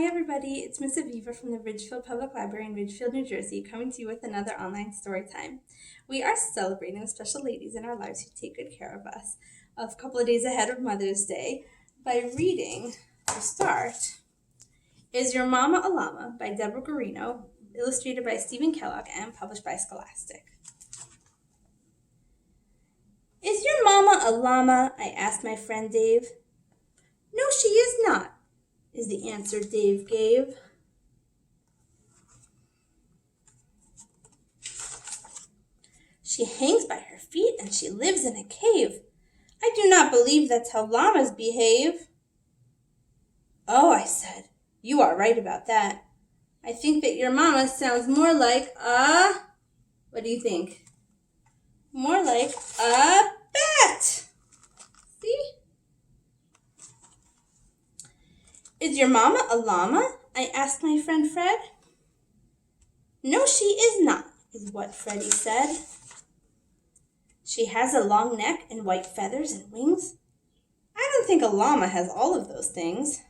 Hi everybody, it's Miss Aviva from the Ridgefield Public Library in Ridgefield, New Jersey, coming to you with another online story time. We are celebrating the special ladies in our lives who take good care of us a couple of days ahead of Mother's Day by reading, to start, Is Your Mama a Llama by Deborah Guarino, illustrated by Stephen Kellogg and published by Scholastic. Is your mama a llama? I asked my friend Dave. No, she is not, is the answer Dave gave. She hangs by her feet and she lives in a cave. I do not believe that's how llamas behave. Oh, I said, you are right about that. I think that your mama sounds more like what do you think? More like a bat. See? Is your mama a llama? I asked my friend Fred. No, she is not, is what Freddie said. She has a long neck and white feathers and wings. I don't think a llama has all of those things.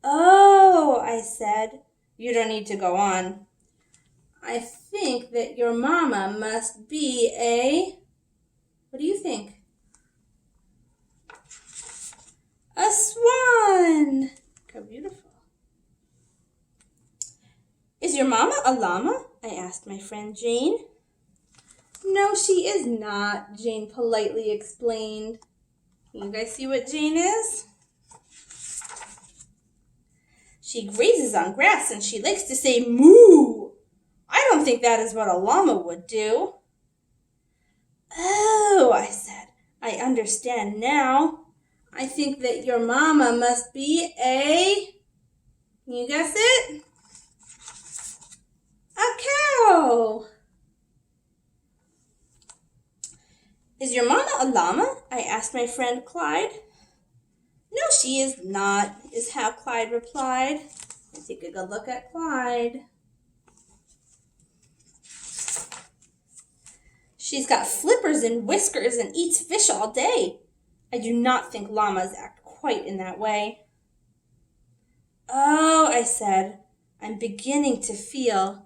Oh, I said. You don't need to go on. I think that your mama must be what do you think? A swan. How beautiful. Is your mama a llama? I asked my friend Jane. No, she is not, Jane politely explained. Can you guys see what Jane is? She grazes on grass and she likes to say moo. I don't think that is what a llama would do. Oh, I said, I understand now. I think that your mama must be can you guess it? A cow. Is your mama a llama? I asked my friend Clyde. No, she is not, is how Clyde replied. Let's take a good look at Clyde. She's got flippers and whiskers and eats fish all day. I do not think llamas act quite in that way. Oh, I said, I'm beginning to feel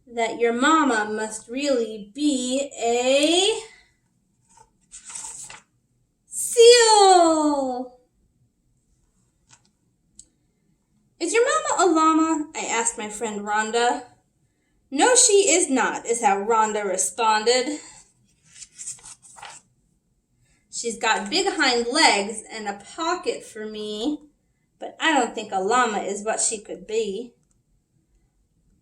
that your mama must really be a seal. Is your mama a llama? I asked my friend Rhonda. No, she is not, is how Rhonda responded. She's got big hind legs and a pocket for me, but I don't think a llama is what she could be.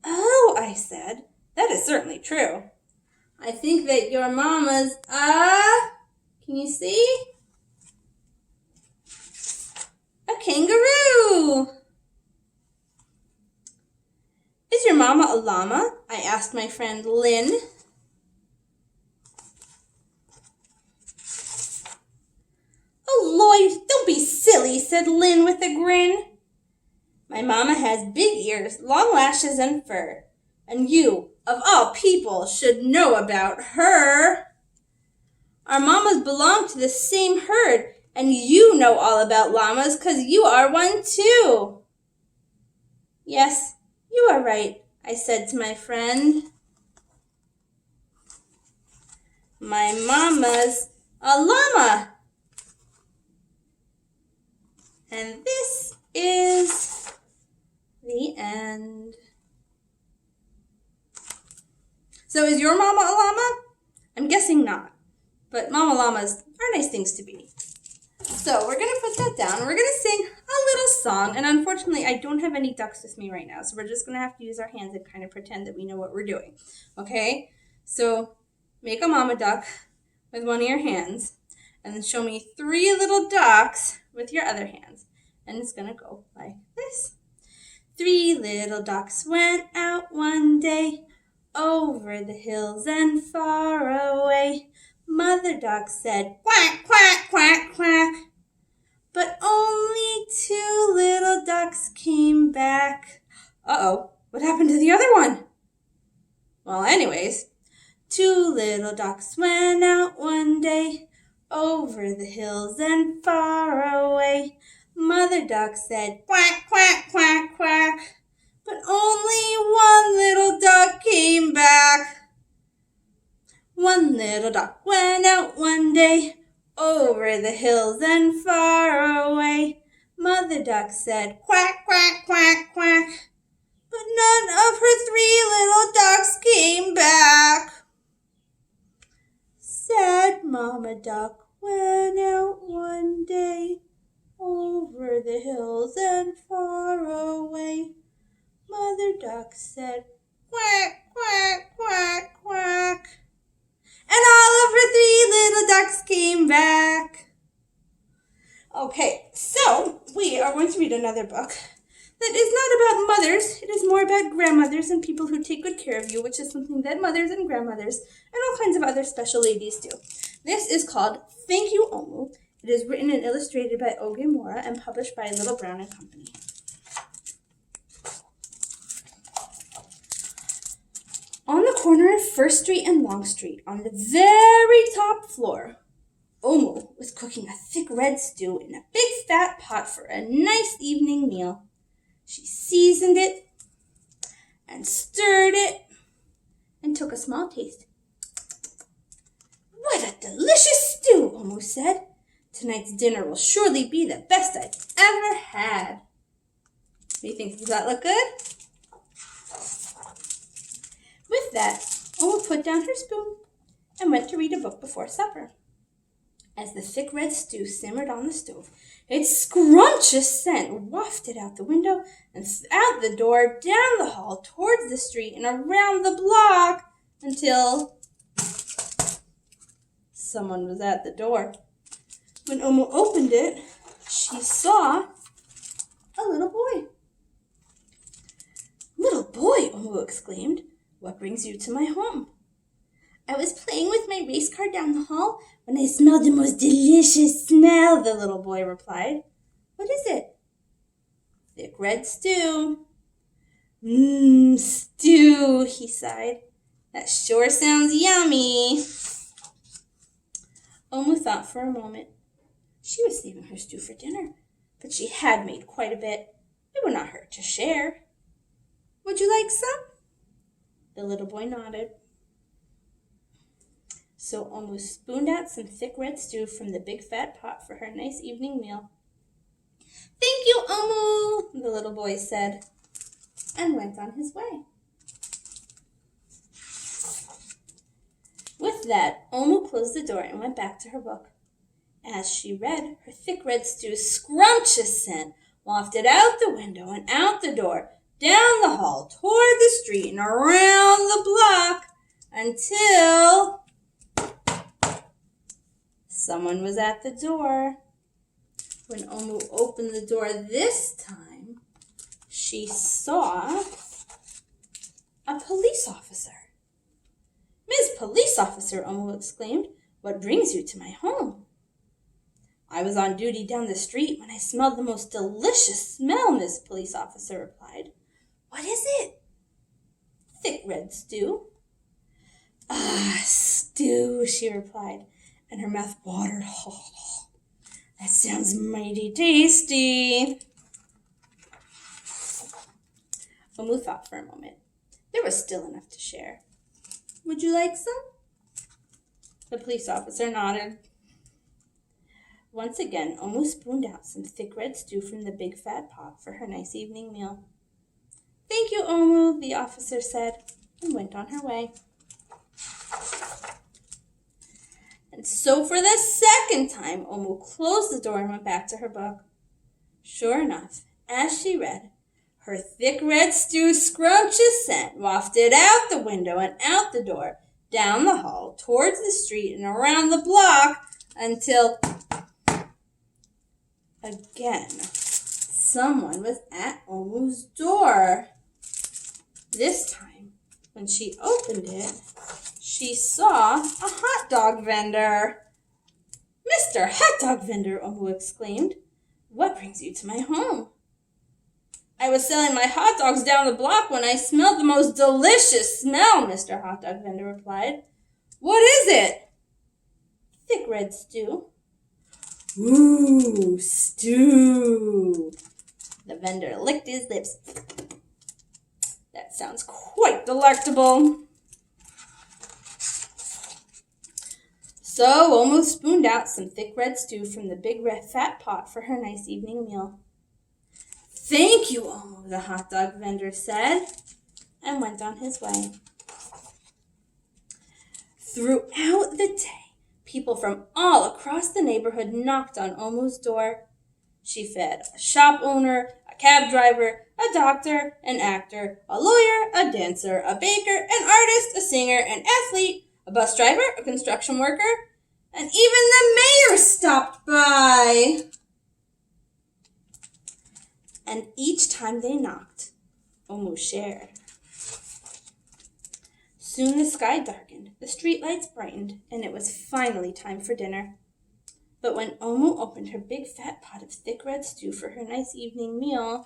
Oh, I said, that is certainly true. I think that your mama's can you see? A kangaroo. Is your mama a llama? I asked my friend Lynn. Oh, Lloyd, don't be silly, said Lynn with a grin. My mama has big ears, long lashes, and fur. And you, of all people, should know about her. Our mamas belong to the same herd, and you know all about llamas because you are one too. Yes, you are right, I said to my friend. My mama's a llama. And this is the end. So is your mama a llama? I'm guessing not. But mama llamas are nice things to be. So we're going to put that down. We're going to sing a little song. And unfortunately, I don't have any ducks with me right now. So we're just going to have to use our hands and kind of pretend that we know what we're doing. Okay? So make a mama duck with one of your hands. And then show me 3 little ducks with your other hands. And it's going to go like this. 3 little ducks went out one day over the hills and far away. Mother duck said, quack, quack, quack, quack. But only 2 little ducks came back. Uh-oh, what happened to the other one? Well, anyways, 2 little ducks went out one day over the hills and far away. Mother duck said, quack, quack, quack, quack, quack. But only one little duck came back. One little duck went out one day, over the hills and far away. Mother duck said, quack, quack, quack, quack. But none of her 3 little ducks came back. Sad Mama Duck went out one day, over the hills and far away. Mother Duck said, quack, quack, quack, quack. And all of her 3 little ducks came back. Okay, so we are going to read another book that is not about mothers. It is more about grandmothers and people who take good care of you, which is something that mothers and grandmothers and all kinds of other special ladies do. This is called Thank You, Omu. It is written and illustrated by Mora and published by Little Brown and Company. On the corner of First Street and Long Street, on the very top floor, Omu was cooking a thick red stew in a big fat pot for a nice evening meal. She seasoned it and stirred it and took a small taste. What a delicious stew, Omu said. Tonight's dinner will surely be the best I've ever had. What do you think? Does that look good? With that, Omu put down her spoon and went to read a book before supper. As the thick red stew simmered on the stove, its scrumptious scent wafted out the window and out the door, down the hall, towards the street, and around the block until someone was at the door. When Omu opened it, she saw a little boy. "Little boy," Omu exclaimed, "what brings you to my home?" "I was playing with my race car down the hall when I smelled the most delicious smell," the little boy replied. "What is it?" "Thick red stew." Stew," he sighed. "That sure sounds yummy." Omu thought for a moment. She was saving her stew for dinner, but she had made quite a bit. It would not hurt to share. "Would you like some?" The little boy nodded. So Omu spooned out some thick red stew from the big fat pot for her nice evening meal. "Thank you, Omu," the little boy said, and went on his way. With that, Omu closed the door and went back to her book. As she read, her thick red stew's scrumptious scent wafted out the window and out the door, down the hall, toward the street, and around the block until someone was at the door. When Omu opened the door this time, she saw a police officer. "Miss Police Officer," Omu exclaimed, "what brings you to my home?" "I was on duty down the street when I smelled the most delicious smell," Miss Police Officer replied. "What is it?" "Thick red stew." "Ah, stew," she replied, and her mouth watered. "Oh, that sounds mighty tasty." Omu thought for a moment. There was still enough to share. "Would you like some?" The police officer nodded. Once again, Omu spooned out some thick red stew from the big fat pot for her nice evening meal. "Thank you, Omu," the officer said, and went on her way. And so for the second time, Omu closed the door and went back to her book. Sure enough, as she read, her thick red stew's scrumptious scent wafted out the window and out the door, down the hall, towards the street, and around the block until again someone was at Omu's door. This time, when she opened it, she saw a hot dog vendor. "Mr. Hot Dog Vendor," Omu exclaimed, "what brings you to my home?" "I was selling my hot dogs down the block when I smelled the most delicious smell," Mr. Hot Dog Vendor replied. "What is it?" "Thick red stew." "Ooh, stew." The vendor licked his lips. That sounds quite delectable. So Omo spooned out some thick red stew from the big red fat pot for her nice evening meal. "Thank you, Omo," the hot dog vendor said, and went on his way. Throughout the day, people from all across the neighborhood knocked on Omo's door. She fed a shop owner, a cab driver, a doctor, an actor, a lawyer, a dancer, a baker, an artist, a singer, an athlete, a bus driver, a construction worker, and even the mayor stopped by. And each time they knocked, Omo shared. Soon the sky darkened, the streetlights brightened, and it was finally time for dinner. But when Omo opened her big fat pot of thick red stew for her nice evening meal,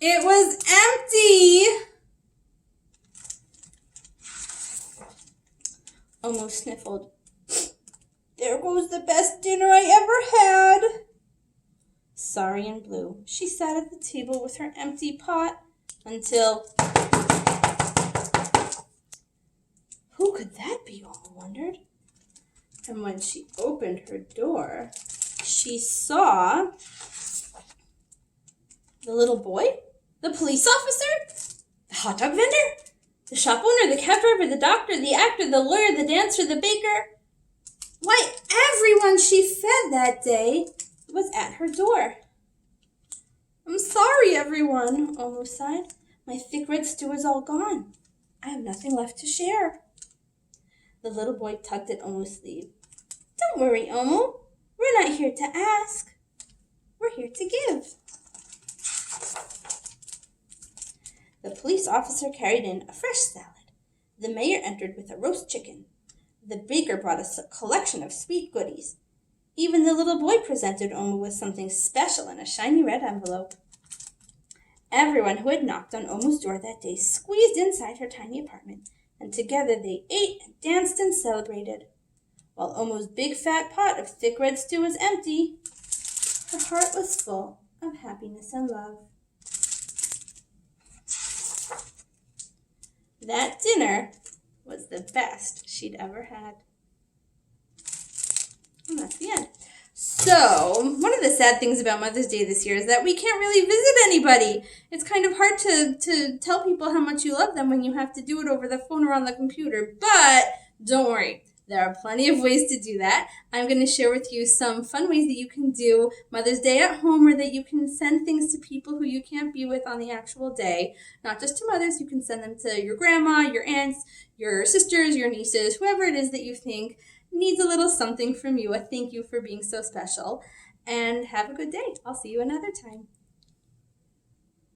it was empty! Omo sniffled. "There goes the best dinner I ever had." Sorry and blue, she sat at the table with her empty pot until... Who could that be, Omo wondered. And when she opened her door, she saw the little boy, the police officer, the hot dog vendor, the shop owner, the cab driver, the doctor, the actor, the lawyer, the dancer, the baker. Why, everyone she fed that day was at her door. "I'm sorry, everyone," Omo sighed. "My thick red stew is all gone. I have nothing left to share." The little boy tugged at Omo's sleeve. "Don't worry, Omo. We're not here to ask. We're here to give." The police officer carried in a fresh salad. The mayor entered with a roast chicken. The baker brought a collection of sweet goodies. Even the little boy presented Omo with something special in a shiny red envelope. Everyone who had knocked on Omo's door that day squeezed inside her tiny apartment, and together they ate and danced and celebrated. While Omo's big fat pot of thick red stew was empty, her heart was full of happiness and love. That dinner was the best she'd ever had. And that's the end. So, one of the sad things about Mother's Day this year is that we can't really visit anybody. It's kind of hard to tell people how much you love them when you have to do it over the phone or on the computer. But don't worry, there are plenty of ways to do that. I'm going to share with you some fun ways that you can do Mother's Day at home, or that you can send things to people who you can't be with on the actual day. Not just to mothers, you can send them to your grandma, your aunts, your sisters, your nieces, whoever it is that you think needs a little something from you, a thank you for being so special. And have a good day. I'll see you another time.